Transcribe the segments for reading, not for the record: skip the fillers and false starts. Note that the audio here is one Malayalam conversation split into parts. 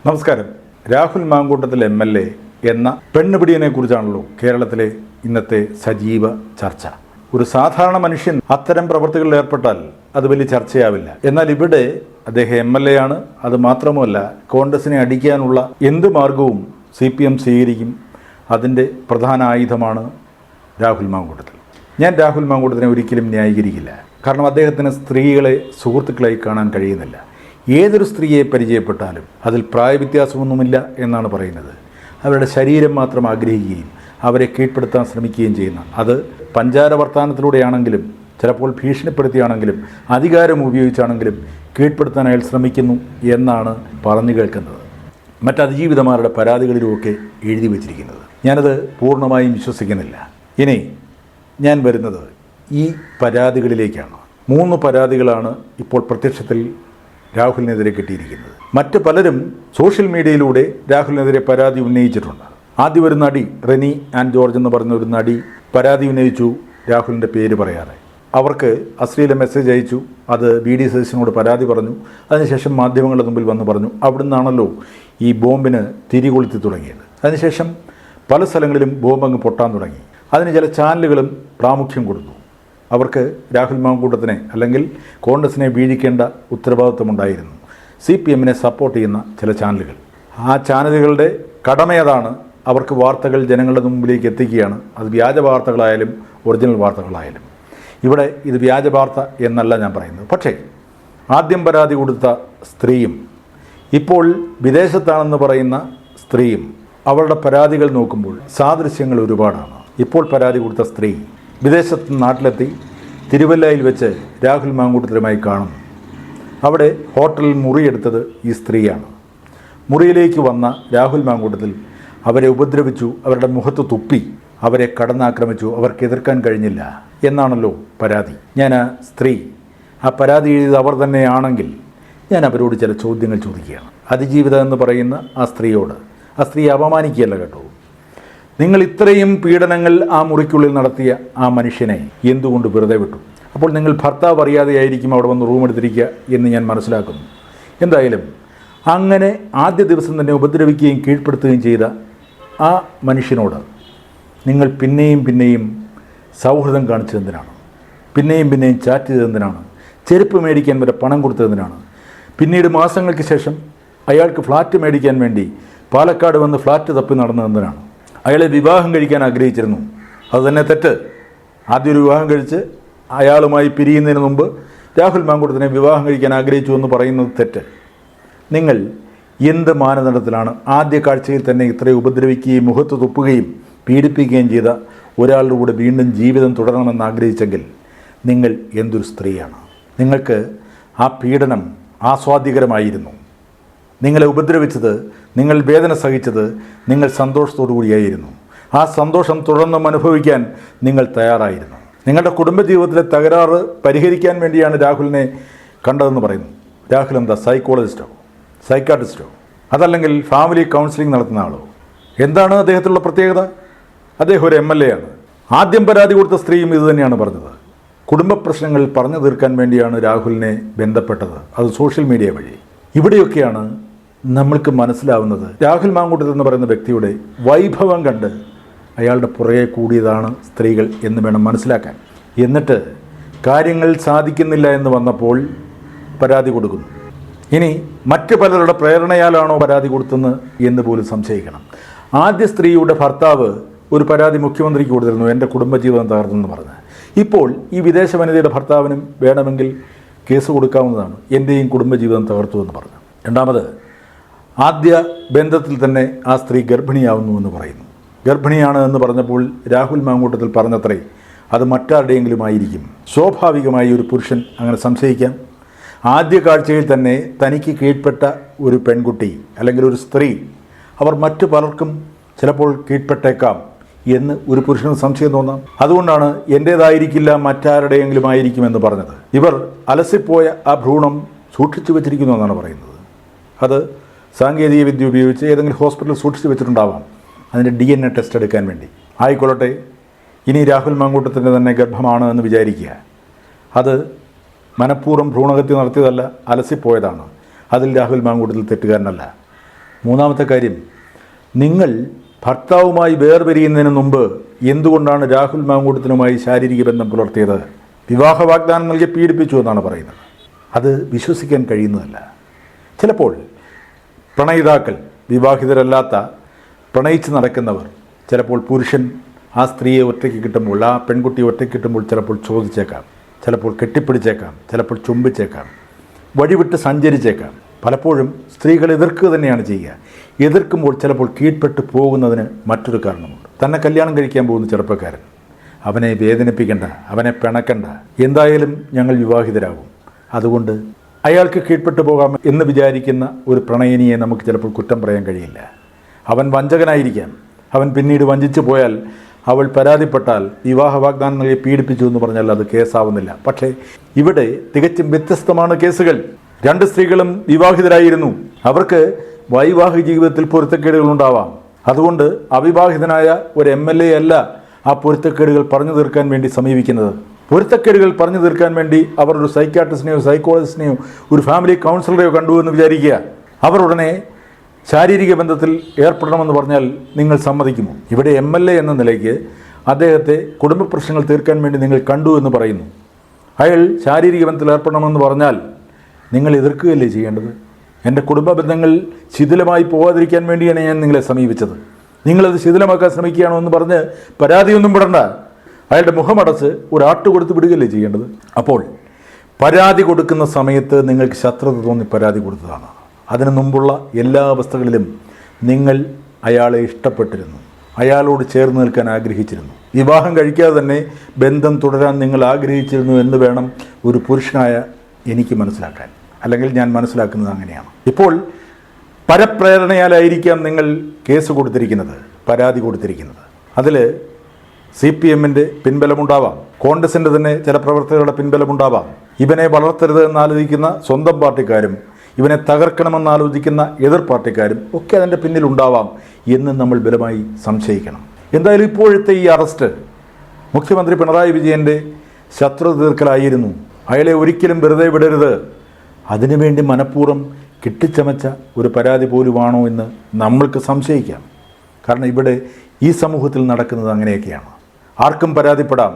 നമസ്കാരം. രാഹുൽ മാങ്കൂട്ടത്തിൽ MLA എന്ന പെണ്ണുപിടിയനെ കുറിച്ചാണല്ലോ കേരളത്തിലെ ഇന്നത്തെ സജീവ ചർച്ച. ഒരു സാധാരണ മനുഷ്യൻ അത്തരം പ്രവൃത്തികളിൽ ഏർപ്പെട്ടാൽ അത് വലിയ ചർച്ചയാവില്ല. എന്നാൽ ഇവിടെ അദ്ദേഹം MLA ആണ്. അത് മാത്രമല്ല, കോൺഗ്രസിനെ അടിക്കാനുള്ള എന്ത് മാർഗവും CPM സ്വീകരിക്കും. അതിൻ്റെ പ്രധാന ആയുധമാണ് രാഹുൽ മാങ്കൂട്ടത്തിൽ. ഞാൻ രാഹുൽ മാങ്കൂട്ടത്തിനെ ഒരിക്കലും ന്യായീകരിക്കില്ല. കാരണം അദ്ദേഹത്തിന് സ്ത്രീകളെ സുഹൃത്തുക്കളായി കാണാൻ കഴിയുന്നില്ല. ഏതൊരു സ്ത്രീയെ പരിചയപ്പെട്ടാലും അതിൽ പ്രായവ്യത്യാസമൊന്നുമില്ല എന്നാണ് പറയുന്നത്. അവരുടെ ശരീരം മാത്രം ആഗ്രഹിക്കുകയും അവരെ കീഴ്പ്പെടുത്താൻ ശ്രമിക്കുകയും ചെയ്യുന്ന, അത് പഞ്ചാര വർത്തമാനത്തിലൂടെയാണെങ്കിലും ചിലപ്പോൾ ഭീഷണിപ്പെടുത്തിയാണെങ്കിലും അധികാരം ഉപയോഗിച്ചാണെങ്കിലും കീഴ്പ്പെടുത്താൻ അയാൾ ശ്രമിക്കുന്നു എന്നാണ് പറഞ്ഞു കേൾക്കുന്നത്. മറ്റതിജീവിതമാരുടെ പരാതികളിലുമൊക്കെ എഴുതി വച്ചിരിക്കുന്നത്. ഞാനത് പൂർണ്ണമായും വിശ്വസിക്കുന്നില്ല. ഇനി ഞാൻ വരുന്നത് ഈ പരാതികളിലേക്കാണ്. 3 പരാതികളാണ് ഇപ്പോൾ പ്രത്യക്ഷത്തിൽ രാഹുലിനെതിരെ കിട്ടിയിരിക്കുന്നത്. മറ്റ് പലരും സോഷ്യൽ മീഡിയയിലൂടെ രാഹുലിനെതിരെ പരാതി ഉന്നയിച്ചിട്ടുണ്ട്. ആദ്യം ഒരു നടി, റെനി ആൻഡ് ജോർജ് എന്ന് പറയുന്ന ഒരു നടി പരാതി ഉന്നയിച്ചു, രാഹുലിൻ്റെ പേര് പറയാതെ. അവർക്ക് അശ്ലീല മെസ്സേജ് അയച്ചു. അത് VD സതീശനോട് പരാതി പറഞ്ഞു. അതിനുശേഷം മാധ്യമങ്ങളുടെ മുമ്പിൽ വന്ന് പറഞ്ഞു. അവിടുന്നാണല്ലോ ഈ ബോംബിന് തിരികൊളുത്തി തുടങ്ങിയത്. അതിനുശേഷം പല സ്ഥലങ്ങളിലും ബോംബ് അങ്ങ് പൊട്ടാൻ തുടങ്ങി. അതിന് ചില ചാനലുകളും പ്രാമുഖ്യം കൊടുത്തു. അവർക്ക് രാഹുൽ മാങ്കൂട്ടത്തിനെ അല്ലെങ്കിൽ കോൺഗ്രസിനെ വീഴിക്കേണ്ട ഉത്തരവാദിത്വമുണ്ടായിരുന്നു. CPMനെ സപ്പോർട്ട് ചെയ്യുന്ന ചില ചാനലുകൾ. ആ ചാനലുകളുടെ കടമയതാണ് അവർക്ക് വാർത്തകൾ ജനങ്ങളുടെ മുമ്പിലേക്ക് എത്തിക്കുകയാണ്. അത് വ്യാജ വാർത്തകളായാലും ഒറിജിനൽ വാർത്തകളായാലും. ഇവിടെ ഇത് വ്യാജ വാർത്ത എന്നല്ല ഞാൻ പറയുന്നത്. പക്ഷേ ആദ്യം പരാതി കൊടുത്ത സ്ത്രീയും ഇപ്പോൾ വിദേശത്താണെന്ന് പറയുന്ന സ്ത്രീയും അവരുടെ പരാതികൾ നോക്കുമ്പോൾ സാദൃശ്യങ്ങൾ ഒരുപാടാണ്. ഇപ്പോൾ പരാതി കൊടുത്ത സ്ത്രീ വിദേശത്ത് നാട്ടിലെത്തി തിരുവല്ലയിൽ വെച്ച് രാഹുൽ മാങ്കൂട്ടത്തിലുമായി കാണുന്നു. അവിടെ ഹോട്ടലിൽ മുറിയെടുത്തത് ഈ സ്ത്രീയാണ്. മുറിയിലേക്ക് വന്ന രാഹുൽ മാങ്കൂട്ടത്തിൽ അവരെ ഉപദ്രവിച്ചു, അവരുടെ മുഖത്ത് തുപ്പി, അവരെ കടന്നാക്രമിച്ചു. അവർക്ക് എതിർക്കാൻ കഴിഞ്ഞില്ല എന്നാണല്ലോ പരാതി. ഞാൻ ആ പരാതി എഴുതിയത് അവർ തന്നെയാണെങ്കിൽ ഞാൻ അവരോട് ചില ചോദ്യങ്ങൾ ചോദിക്കുകയാണ്. അതിജീവിത എന്ന് പറയുന്ന ആ സ്ത്രീയോട്, ആ സ്ത്രീയെ അപമാനിക്കുകയല്ല കേട്ടോ. നിങ്ങൾ ഇത്രയും പീഡനങ്ങൾ ആ മുറിക്കുള്ളിൽ നടത്തിയ ആ മനുഷ്യനെ എന്തുകൊണ്ട് വെറുതെ വിട്ടു? അപ്പോൾ നിങ്ങൾ ഭർത്താവ് അറിയാതെയായിരിക്കും അവിടെ വന്ന് റൂം എടുത്തിരിക്കുക എന്ന് ഞാൻ മനസ്സിലാക്കുന്നു. എന്തായാലും അങ്ങനെ ആദ്യ ദിവസം തന്നെ ഉപദ്രവിക്കുകയും കീഴ്പ്പെടുത്തുകയും ചെയ്ത ആ മനുഷ്യനോട് നിങ്ങൾ പിന്നെയും സൗഹൃദം കാണിച്ചതെന്തിനാണ്? പിന്നെയും ചാറ്റ് ചെയ്തതെന്തിനാണ്? ചെരുപ്പ് മേടിക്കാൻ വരെ പണം കൊടുത്തതിനാണ്? പിന്നീട് മാസങ്ങൾക്ക് ശേഷം അയാൾക്ക് ഫ്ലാറ്റ് മേടിക്കാൻ വേണ്ടി പാലക്കാട് വന്ന് ഫ്ലാറ്റ് തപ്പി നടന്നതെന്തിനാണ്? അയാളെ വിവാഹം കഴിക്കാൻ ആഗ്രഹിച്ചിരുന്നു. അതുതന്നെ തെറ്റ്. ആദ്യം ഒരു വിവാഹം കഴിച്ച് അയാളുമായി പിരിയുന്നതിന് മുമ്പ് രാഹുൽ മാങ്കൂട്ടത്തിനെ വിവാഹം കഴിക്കാൻ ആഗ്രഹിച്ചു എന്ന് പറയുന്നത് തെറ്റ്. നിങ്ങൾ എന്ത് മാനദണ്ഡത്തിലാണ് ആദ്യ കാഴ്ചയിൽ തന്നെ ഇത്രയും ഉപദ്രവിക്കുകയും മുഖത്ത് തുപ്പുകയും പീഡിപ്പിക്കുകയും ചെയ്ത ഒരാളുടെ കൂടെ വീണ്ടും ജീവിതം തുടരണമെന്ന് ആഗ്രഹിച്ചെങ്കിൽ നിങ്ങൾ എന്തൊരു സ്ത്രീയാണ്? നിങ്ങൾക്ക് ആ പീഡനം ആസ്വാദ്യകരമായിരുന്നു. നിങ്ങളെ ഉപദ്രവിച്ചത്, നിങ്ങൾ വേദന സഹിച്ചത് നിങ്ങൾ സന്തോഷത്തോടു കൂടിയായിരുന്നു. ആ സന്തോഷം തുടർന്നും അനുഭവിക്കാൻ നിങ്ങൾ തയ്യാറായിരുന്നു. നിങ്ങളുടെ കുടുംബജീവിതത്തിലെ തകരാറ് പരിഹരിക്കാൻ വേണ്ടിയാണ് രാഹുലിനെ കണ്ടതെന്ന് പറയുന്നു. രാഹുൽ എന്താ സൈക്കോളജിസ്റ്റോ, സൈക്കാട്രിസ്റ്റോ, അതല്ലെങ്കിൽ ഫാമിലി കൗൺസിലിംഗ് നടത്തുന്ന ആളോ? എന്താണ് അദ്ദേഹത്തിലുള്ള പ്രത്യേകത? അദ്ദേഹം ഒരു MLA ആണ്. ആദ്യം പരാതി കൊടുത്ത സ്ത്രീയും ഇത് തന്നെയാണ് പറഞ്ഞത്. കുടുംബ പ്രശ്നങ്ങൾ പറഞ്ഞു തീർക്കാൻ വേണ്ടിയാണ് രാഹുലിനെ ബന്ധപ്പെട്ടത്, അത് സോഷ്യൽ മീഡിയ വഴി. ഇവിടെയൊക്കെയാണ് നമ്മൾക്ക് മനസ്സിലാവുന്നത് രാഹുൽ മാങ്കൂട്ടത്തിൽ എന്ന് പറയുന്ന വ്യക്തിയുടെ വൈഭവം കണ്ട് അയാളുടെ പുറകെ കൂടിയതാണ് സ്ത്രീകൾ എന്ന് വേണം മനസ്സിലാക്കാൻ. എന്നിട്ട് കാര്യങ്ങൾ സാധിക്കുന്നില്ല എന്ന് വന്നപ്പോൾ പരാതി കൊടുക്കുന്നു. ഇനി മറ്റ് പലരുടെ പ്രേരണയാലാണോ പരാതി കൊടുത്തെന്ന് എന്ന് പോലും സംശയിക്കണം. ആദ്യ സ്ത്രീയുടെ ഭർത്താവ് ഒരു പരാതി മുഖ്യമന്ത്രിക്ക് കൊടുത്തിരുന്നു, എൻ്റെ കുടുംബജീവിതം തകർന്നെന്ന് പറഞ്ഞ്. ഇപ്പോൾ ഈ വിദേശ വനിതയുടെ ഭർത്താവിനും വേണമെങ്കിൽ കേസ് കൊടുക്കാവുന്നതാണ്, എൻ്റെയും കുടുംബജീവിതം തകർത്തു എന്ന് പറഞ്ഞു. രണ്ടാമത്, ആദ്യ ബന്ധത്തിൽ തന്നെ ആ സ്ത്രീ ഗർഭിണിയാവുന്നു എന്ന് പറയുന്നു. ഗർഭിണിയാണ് എന്ന് പറഞ്ഞപ്പോൾ രാഹുൽ മാങ്കൂട്ടത്തിൽ പറഞ്ഞത്രേ അത് മറ്റാരുടെയെങ്കിലും ആയിരിക്കും. സ്വാഭാവികമായി ഒരു പുരുഷൻ അങ്ങനെ സംശയിക്കാം. ആദ്യ കാഴ്ചയിൽ തന്നെ തനിക്ക് കീഴ്പ്പെട്ട ഒരു പെൺകുട്ടി അല്ലെങ്കിൽ ഒരു സ്ത്രീ, അവർ മറ്റു പലർക്കും ചിലപ്പോൾ കീഴ്പ്പെട്ടേക്കാം എന്ന് ഒരു പുരുഷന് സംശയം തോന്നാം. അതുകൊണ്ടാണ് എൻ്റേതായിരിക്കില്ല മറ്റാരുടെയെങ്കിലും ആയിരിക്കുമെന്ന് പറഞ്ഞത്. ഇവർ അലസിപ്പോയ ആ ഭ്രൂണം സൂക്ഷിച്ചു വെച്ചിരിക്കുന്നു എന്നാണ് പറയുന്നത്. അത് സാങ്കേതിക വിദ്യ ഉപയോഗിച്ച് ഏതെങ്കിലും ഹോസ്പിറ്റലിൽ സൂക്ഷിച്ചു വെച്ചിട്ടുണ്ടാവാം, അതിൻ്റെ DNA ടെസ്റ്റ് എടുക്കാൻ വേണ്ടി. ആയിക്കൊള്ളട്ടെ, ഇനി രാഹുൽ മാങ്കൂട്ടത്തിൻ്റെ തന്നെ ഗർഭമാണ് എന്ന് വിചാരിക്കുക. അത് മനഃപൂർവ്വം ഭ്രൂണഹത്യ നടത്തിയതല്ല, അലസിപ്പോയതാണ്. അതിൽ രാഹുൽ മാങ്കൂട്ടത്തിൽ തെറ്റുകാരനല്ല. മൂന്നാമത്തെ കാര്യം, നിങ്ങൾ ഭർത്താവുമായി വേർപിരിയുന്നതിന് മുമ്പ് എന്തുകൊണ്ടാണ് രാഹുൽ മാങ്കൂട്ടത്തിനുമായി ശാരീരിക ബന്ധം പുലർത്തിയത്? വിവാഹ വാഗ്ദാനം നൽകി പീഡിപ്പിച്ചു എന്നാണ് പറയുന്നത്. അത് വിശ്വസിക്കാൻ കഴിയുന്നതല്ല. ചിലപ്പോൾ പ്രണയിതാക്കൾ, വിവാഹിതരല്ലാത്ത പ്രണയിച്ച് നടക്കുന്നവർ, ചിലപ്പോൾ പുരുഷൻ ആ സ്ത്രീയെ ഒറ്റയ്ക്ക് കിട്ടുമ്പോൾ, ആ പെൺകുട്ടിയെ ഒറ്റയ്ക്ക് കിട്ടുമ്പോൾ ചിലപ്പോൾ ചോദിച്ചേക്കാം, ചിലപ്പോൾ കെട്ടിപ്പിടിച്ചേക്കാം, ചിലപ്പോൾ ചുംബിച്ചേക്കാം, വഴിവിട്ട് സഞ്ചരിച്ചേക്കാം. പലപ്പോഴും സ്ത്രീകൾ എതിർക്കുക തന്നെയാണ് ചെയ്യുക. എതിർക്കുമ്പോൾ ചിലപ്പോൾ കീഴ്പ്പെട്ട് പോകുന്നതിന് മറ്റൊരു കാരണമുണ്ട്. തന്നെ കല്യാണം കഴിക്കാൻ പോകുന്ന ചെറുപ്പക്കാരൻ, അവനെ വേദനിപ്പിക്കേണ്ട, അവനെ പിണക്കണ്ട, എന്തായാലും ഞങ്ങൾ വിവാഹിതരാകും, അതുകൊണ്ട് അയാൾക്ക് കീഴ്പ്പെട്ടു പോകാം എന്ന് വിചാരിക്കുന്ന ഒരു പ്രണയിനിയെ നമുക്ക് ചിലപ്പോൾ കുറ്റം പറയാൻ കഴിയില്ല. അവൻ വഞ്ചകനായിരിക്കാം. അവൻ പിന്നീട് വഞ്ചിച്ചു പോയാൽ, അവൾ പരാതിപ്പെട്ടാൽ, വിവാഹ വാഗ്ദാനം നൽകി പീഡിപ്പിച്ചു എന്ന് പറഞ്ഞാൽ അത് കേസാവുന്നില്ല. പക്ഷേ ഇവിടെ തികച്ചും വ്യത്യസ്തമാണ് കേസുകൾ. രണ്ട് സ്ത്രീകളും വിവാഹിതരായിരുന്നു. അവർക്ക് വൈവാഹിക ജീവിതത്തിൽ പൊരുത്തക്കേടുകൾ ഉണ്ടാവാം. അതുകൊണ്ട് അവിവാഹിതനായ ഒരു MLA അല്ല ആ പൊരുത്തക്കേടുകൾ പറഞ്ഞു തീർക്കാൻ വേണ്ടി സമീപിക്കുന്നത്. പൊരുത്തക്കേടുകൾ പറഞ്ഞു തീർക്കാൻ വേണ്ടി അവർ ഒരു സൈക്യാട്രിസ്റ്റിനെയോ സൈക്കോളജിസ്റ്റിനെയോ ഒരു ഫാമിലി കൗൺസിലറെയോ കണ്ടു എന്ന് വിചാരിക്കുക. അവർ ഉടനെ ശാരീരിക ബന്ധത്തിൽ ഏർപ്പെടണമെന്ന് പറഞ്ഞാൽ നിങ്ങൾ സമ്മതിക്കുമോ? ഇവിടെ MLA എന്ന നിലയ്ക്ക് അദ്ദേഹത്തെ കുടുംബ പ്രശ്നങ്ങൾ തീർക്കാൻ വേണ്ടി നിങ്ങൾ കണ്ടു എന്ന് പറയുന്നു. അയാൾ ശാരീരിക ബന്ധത്തിൽ ഏർപ്പെടണമെന്ന് പറഞ്ഞാൽ നിങ്ങൾ എതിർക്കുകയല്ലേ ചെയ്യേണ്ടത്? എൻ്റെ കുടുംബ ബന്ധങ്ങൾ ശിഥിലമായി പോകാതിരിക്കാൻ വേണ്ടിയാണ് ഞാൻ നിങ്ങളെ സമീപിച്ചത്. നിങ്ങളത് ശിഥിലമാക്കാൻ ശ്രമിക്കുകയാണോ എന്ന് പറഞ്ഞ് പരാതിയൊന്നും വിടണ്ട. അയാളുടെ മുഖമടച്ച് ഒരു ആട്ട് കൊടുത്ത് വിടുകയല്ലേ ചെയ്യേണ്ടത്? അപ്പോൾ പരാതി കൊടുക്കുന്ന സമയത്ത് നിങ്ങൾക്ക് ശത്രുത തോന്നി പരാതി കൊടുത്തതാണ്. അതിനു മുമ്പുള്ള എല്ലാ അവസ്ഥകളിലും നിങ്ങൾ അയാളെ ഇഷ്ടപ്പെട്ടിരുന്നു, അയാളോട് ചേർന്ന് നിൽക്കാൻ ആഗ്രഹിച്ചിരുന്നു. വിവാഹം കഴിക്കാതെ തന്നെ ബന്ധം തുടരാൻ നിങ്ങൾ ആഗ്രഹിച്ചിരുന്നു എന്ന് വേണം ഒരു പുരുഷനായ എനിക്ക് മനസ്സിലാക്കാൻ. അല്ലെങ്കിൽ ഞാൻ മനസ്സിലാക്കുന്നത് അങ്ങനെയാണ്. ഇപ്പോൾ പരപ്രേരണയാലായിരിക്കാം നിങ്ങൾ കേസ് കൊടുത്തിരിക്കുന്നത്, പരാതി കൊടുത്തിരിക്കുന്നത്. അതിൽ CPMൻ്റെ പിൻബലമുണ്ടാവാം, കോൺഗ്രസിൻ്റെ തന്നെ ചില പ്രവർത്തകരുടെ പിൻബലമുണ്ടാവാം. ഇവനെ വളർത്തരുത് എന്നാലോചിക്കുന്ന സ്വന്തം പാർട്ടിക്കാരും ഇവനെ തകർക്കണമെന്ന് ആലോചിക്കുന്ന എതിർ പാർട്ടിക്കാരും ഒക്കെ അതിൻ്റെ പിന്നിലുണ്ടാവാം എന്ന് നമ്മൾ ബലമായി സംശയിക്കണം. എന്തായാലും ഇപ്പോഴത്തെ ഈ അറസ്റ്റ് മുഖ്യമന്ത്രി പിണറായി വിജയൻ്റെ ശത്രുത തീർക്കലായിരുന്നു. അയാളെ ഒരിക്കലും വെറുതെ വിടരുത്. അതിനുവേണ്ടി മനഃപൂർവ്വം കിട്ടിച്ചമച്ച ഒരു പരാതി പോലുമാണോ എന്ന് നമ്മൾക്ക് സംശയിക്കാം. കാരണം ഇവിടെ ഈ സമൂഹത്തിൽ നടക്കുന്നത് അങ്ങനെയൊക്കെയാണ്. ആർക്കും പരാതിപ്പെടാം,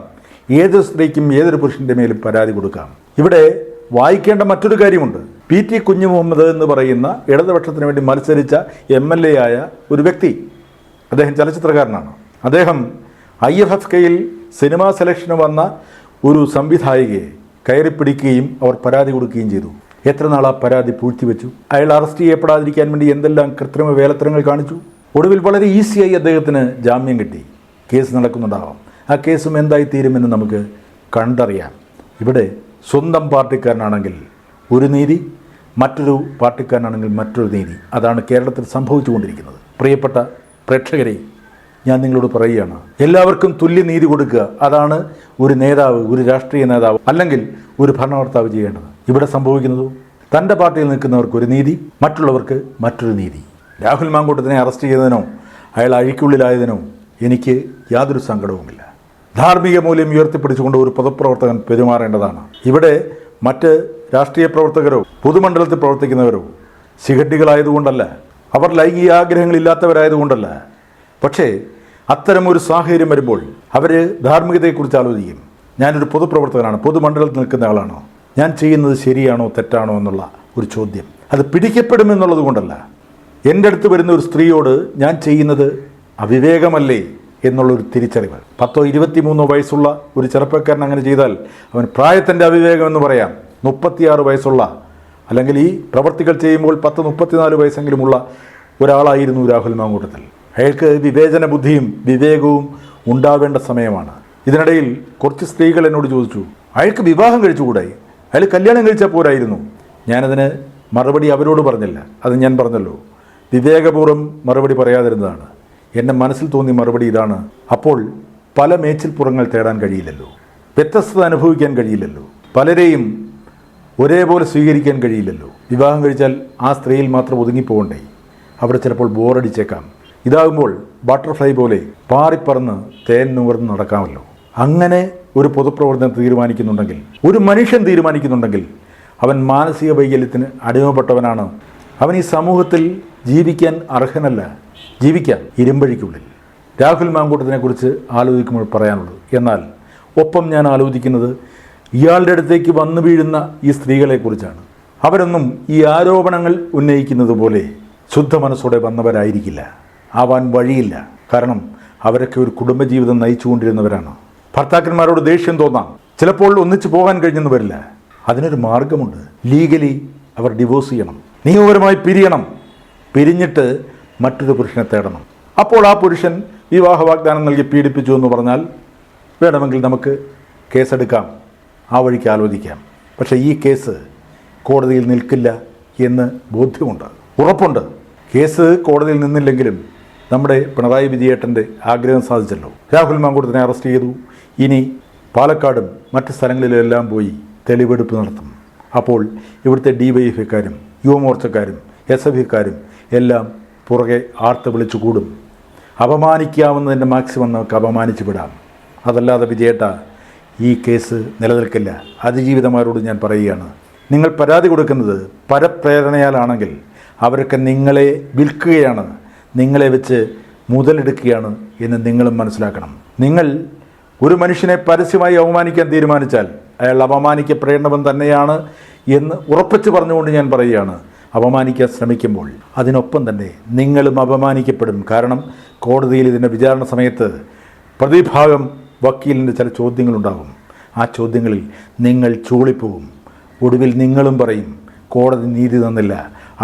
ഏതൊരു സ്ത്രീക്കും ഏതൊരു പുരുഷൻ്റെ മേലും പരാതി കൊടുക്കാം. ഇവിടെ വായിക്കേണ്ട മറ്റൊരു കാര്യമുണ്ട്. PT കുഞ്ഞുമുഹമ്മദ് എന്ന് പറയുന്ന ഇടതുപക്ഷത്തിന് വേണ്ടി മത്സരിച്ച MLA ആയ ഒരു വ്യക്തി, അദ്ദേഹം ചലച്ചിത്രകാരനാണ്. അദ്ദേഹം IFFKയിൽ സിനിമാ സെലക്ഷന് വന്ന ഒരു സംവിധായികയെ കയറിപ്പിടിക്കുകയും അവർ പരാതി കൊടുക്കുകയും ചെയ്തു. എത്ര നാൾ ആ പരാതി പൂഴ്ത്തിവെച്ചു. അയാൾ അറസ്റ്റ് ചെയ്യപ്പെടാതിരിക്കാൻ വേണ്ടി എന്തെല്ലാം കൃത്രിമ വേലത്തരങ്ങൾ കാണിച്ചു. ഒടുവിൽ വളരെ ഈസിയായി അദ്ദേഹത്തിന് ജാമ്യം കിട്ടി. കേസ് നടക്കുന്നുണ്ടാവാം. ആ കേസും എന്തായി തീരുമെന്ന് നമുക്ക് കണ്ടറിയാം. ഇവിടെ സ്വന്തം പാർട്ടിക്കാരനാണെങ്കിൽ ഒരു നീതി, മറ്റൊരു പാർട്ടിക്കാരനാണെങ്കിൽ മറ്റൊരു നീതി. അതാണ് കേരളത്തിൽ സംഭവിച്ചുകൊണ്ടിരിക്കുന്നത്. പ്രിയപ്പെട്ട പ്രേക്ഷകരെ, ഞാൻ നിങ്ങളോട് പറയുകയാണ്, എല്ലാവർക്കും തുല്യ നീതി കൊടുക്കുക. അതാണ് ഒരു നേതാവ്, ഒരു രാഷ്ട്രീയ നേതാവ് അല്ലെങ്കിൽ ഒരു ഭരണകർത്താവ് ചെയ്യേണ്ടത്. ഇവിടെ സംഭവിക്കുന്നത് തൻ്റെ പാർട്ടിയിൽ നിൽക്കുന്നവർക്ക് ഒരു നീതി, മറ്റുള്ളവർക്ക് മറ്റൊരു നീതി. രാഹുൽ മാങ്കൂട്ടത്തിനെ അറസ്റ്റ് ചെയ്തതിനോ അയാൾ അഴിക്കുള്ളിലായതിനോ എനിക്ക് യാതൊരു സങ്കടവുമില്ല. ധാർമ്മിക മൂല്യം ഉയർത്തിപ്പിടിച്ചുകൊണ്ട് ഒരു പൊതുപ്രവർത്തകൻ പെരുമാറേണ്ടതാണ്. ഇവിടെ മറ്റ് രാഷ്ട്രീയ പ്രവർത്തകരോ പൊതുമണ്ഡലത്തിൽ പ്രവർത്തിക്കുന്നവരോ ശിഖണ്ഡികളായതുകൊണ്ടല്ല, അവർ ലൈംഗിക ആഗ്രഹങ്ങളില്ലാത്തവരായതുകൊണ്ടല്ല. പക്ഷേ അത്തരമൊരു സാഹചര്യം വരുമ്പോൾ അവർ ധാർമ്മികതയെക്കുറിച്ച് ആലോചിക്കും. ഞാനൊരു പൊതുപ്രവർത്തകനാണ്, പൊതുമണ്ഡലത്തിൽ നിൽക്കുന്ന ആളാണോ, ഞാൻ ചെയ്യുന്നത് ശരിയാണോ തെറ്റാണോ എന്നുള്ള ഒരു ചോദ്യം. അത് പിടിക്കപ്പെടുമെന്നുള്ളത് കൊണ്ടല്ല, എൻ്റെ അടുത്ത് വരുന്ന ഒരു സ്ത്രീയോട് ഞാൻ ചെയ്യുന്നത് അവിവേകമല്ലേ എന്നുള്ളൊരു തിരിച്ചറിവ്. 10-23 വയസ്സുള്ള ഒരു ചെറുപ്പക്കാരൻ അങ്ങനെ ചെയ്താൽ അവൻ പ്രായത്തിൻ്റെ അവിവേകം എന്ന് പറയാം. 36 വയസ്സുള്ള അല്ലെങ്കിൽ ഈ പ്രവർത്തികൾ ചെയ്യുമ്പോൾ 10-34 വയസ്സെങ്കിലുമുള്ള ഒരാളായിരുന്നു രാഹുൽ മാങ്കൂട്ടത്തിൽ. അയാൾക്ക് വിവേചന ബുദ്ധിയും വിവേകവും ഉണ്ടാവേണ്ട സമയമാണ്. ഇതിനിടയിൽ കുറച്ച് സ്ത്രീകൾ എന്നോട് ചോദിച്ചു, അയാൾക്ക് വിവാഹം കഴിച്ചുകൂടെ, അയാൾ കല്യാണം കഴിച്ചാൽ പോരായിരുന്നു. ഞാനതിന് മറുപടി അവരോട് പറഞ്ഞില്ല, അത് ഞാൻ പറഞ്ഞല്ലോ. വിവേകപൂർവ്വം മറുപടി പറയാതിരുന്നതാണ്. എൻ്റെ മനസ്സിൽ തോന്നിയ മറുപടി ഇതാണ്: അപ്പോൾ പല മേച്ചിൽപ്പുറങ്ങൾ തേടാൻ കഴിയില്ലല്ലോ, വ്യത്യസ്തത അനുഭവിക്കാൻ കഴിയില്ലല്ലോ, പലരെയും ഒരേപോലെ സ്വീകരിക്കാൻ കഴിയില്ലല്ലോ. വിവാഹം കഴിച്ചാൽ ആ സ്ത്രീയിൽ മാത്രം ഒതുങ്ങിപ്പോകണ്ടേ? അവിടെ ചിലപ്പോൾ ബോറടിച്ചേക്കാം. ഇതാകുമ്പോൾ ബട്ടർഫ്ലൈ പോലെ പാറിപ്പറന്ന് തേൻ നുകർന്ന് നടക്കാമല്ലോ. അങ്ങനെ ഒരു പൊതുപ്രവർത്തനം തീരുമാനിക്കുന്നുണ്ടെങ്കിൽ, ഒരു മനുഷ്യൻ തീരുമാനിക്കുന്നുണ്ടെങ്കിൽ, അവൻ മാനസിക വൈകല്യത്തിന് അടിമപ്പെട്ടവനാണ്. അവൻ ഈ സമൂഹത്തിൽ ജീവിക്കാൻ അർഹനല്ല. ജീവിക്കാം ഇരുമ്പഴിക്കുള്ളിൽ. രാഹുൽ മാങ്കൂട്ടത്തിനെക്കുറിച്ച് ആലോചിക്കുമ്പോൾ പറയാനുള്ളത്. എന്നാൽ ഒപ്പം ഞാൻ ആലോചിക്കുന്നത് ഇയാളുടെ അടുത്തേക്ക് വന്നു വീഴുന്ന ഈ സ്ത്രീകളെക്കുറിച്ചാണ്. അവരൊന്നും ഈ ആരോപണങ്ങൾ ഉന്നയിക്കുന്നത് പോലെ ശുദ്ധ മനസ്സോടെ വന്നവരായിരിക്കില്ല, ആവാൻ വഴിയില്ല. കാരണം അവരൊക്കെ ഒരു കുടുംബജീവിതം നയിച്ചുകൊണ്ടിരുന്നവരാണ്. ഭർത്താക്കന്മാരോട് ദേഷ്യം തോന്നാം, ചിലപ്പോൾ ഒന്നിച്ചു പോകാൻ കഴിഞ്ഞെന്ന് വരില്ല. അതിനൊരു മാർഗമുണ്ട്. ലീഗലി അവർ ഡിവോഴ്സ് ചെയ്യണം, നിയമപരമായി പിരിയണം. പിരിഞ്ഞിട്ട് മറ്റൊരു പുരുഷനെ തേടണം. അപ്പോൾ ആ പുരുഷൻ വിവാഹ വാഗ്ദാനം നൽകി പീഡിപ്പിച്ചു എന്ന് പറഞ്ഞാൽ വേണമെങ്കിൽ നമുക്ക് കേസെടുക്കാം, ആ വഴിക്ക് ആലോചിക്കാം. പക്ഷേ ഈ കേസ് കോടതിയിൽ നിൽക്കില്ല എന്ന് ബോധ്യമുണ്ട്, ഉറപ്പുണ്ട്. കേസ് കോടതിയിൽ നിന്നില്ലെങ്കിലും നമ്മുടെ പിണറായി വിജയേട്ടൻ്റെ ആഗ്രഹം സാധിച്ചല്ലോ. രാഹുൽ മാങ്കൂട്ടത്തിനെ അറസ്റ്റ് ചെയ്തു. ഇനി പാലക്കാടും മറ്റ് സ്ഥലങ്ങളിലെല്ലാം പോയി തെളിവെടുപ്പ് നടത്തും. അപ്പോൾ ഇവിടുത്തെ DYFIക്കാരും യുവമോർച്ചക്കാരും SFIക്കാരും എല്ലാം പുറകെ ആർത്ത് വിളിച്ചു കൂടും. അപമാനിക്കാവുന്നതിൻ്റെ മാക്സിമം നമുക്ക് അപമാനിച്ചു വിടാം. അതല്ലാതെ വിജയേട്ട ഈ കേസ് നിലനിൽക്കില്ല. അതിജീവിതമാരോട് ഞാൻ പറയുകയാണ്, നിങ്ങൾ പരാതി കൊടുക്കുന്നത് പരപ്രേരണയാലാണെങ്കിൽ അവരൊക്കെ നിങ്ങളെ വിൽക്കുകയാണ്, നിങ്ങളെ വെച്ച് മുതലെടുക്കുകയാണ് എന്ന് നിങ്ങളും മനസ്സിലാക്കണം. നിങ്ങൾ ഒരു മനുഷ്യനെ പരസ്യമായി അവമാനിക്കാൻ തീരുമാനിച്ചാൽ അയാൾ അപമാനിക്കപ്പെടേണ്ടവൻ തന്നെയാണ് എന്ന് ഉറപ്പിച്ച് പറഞ്ഞുകൊണ്ട് ഞാൻ പറയുകയാണ്. അപമാനിക്കാൻ ശ്രമിക്കുമ്പോൾ അതിനൊപ്പം തന്നെ നിങ്ങളും അപമാനിക്കപ്പെടും. കാരണം കോടതിയിൽ ഇതിൻ്റെ വിചാരണ സമയത്ത് പ്രതിഭാഗം വക്കീലിൻ്റെ ചില ചോദ്യങ്ങളുണ്ടാകും. ആ ചോദ്യങ്ങളിൽ നിങ്ങൾ ചൂളിപ്പോവും. ഒടുവിൽ നിങ്ങളും പറയും കോടതി നീതി തന്നില്ല,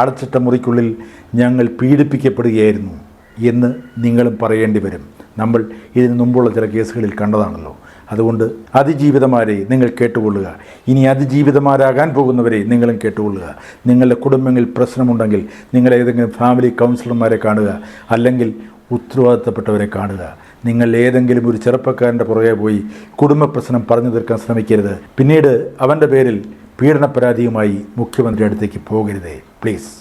അടച്ചിട്ട മുറിക്കുള്ളിൽ ഞങ്ങൾ പീഡിപ്പിക്കപ്പെടുകയായിരുന്നു എന്ന് നിങ്ങളും പറയേണ്ടി വരും. നമ്മൾ ഇതിനു മുമ്പുള്ള ചില കേസുകളിൽ കണ്ടതാണല്ലോ. അതുകൊണ്ട് അതിജീവിതമാരെ നിങ്ങൾ കേട്ടുകൊള്ളുക. ഇനി അതിജീവിതമാരാകാൻ പോകുന്നവരെ നിങ്ങളും കേട്ടുകൊള്ളുക. നിങ്ങളുടെ കുടുംബങ്ങളിൽ പ്രശ്നമുണ്ടെങ്കിൽ നിങ്ങൾ ഏതെങ്കിലും ഫാമിലി കൗൺസിലർമാരെ കാണുക, അല്ലെങ്കിൽ ഉത്തരവാദിത്തപ്പെട്ടവരെ കാണുക. നിങ്ങൾ ഏതെങ്കിലും ഒരു ചെറുപ്പക്കാരൻ്റെ പുറകെ പോയി കുടുംബ പ്രശ്നം പറഞ്ഞു തീർക്കാൻ ശ്രമിക്കരുത്. പിന്നീട് അവൻ്റെ പേരിൽ പീഡന പരാതിയുമായി മുഖ്യമന്ത്രിയുടെ അടുത്തേക്ക് പോകരുതേ, പ്ലീസ്.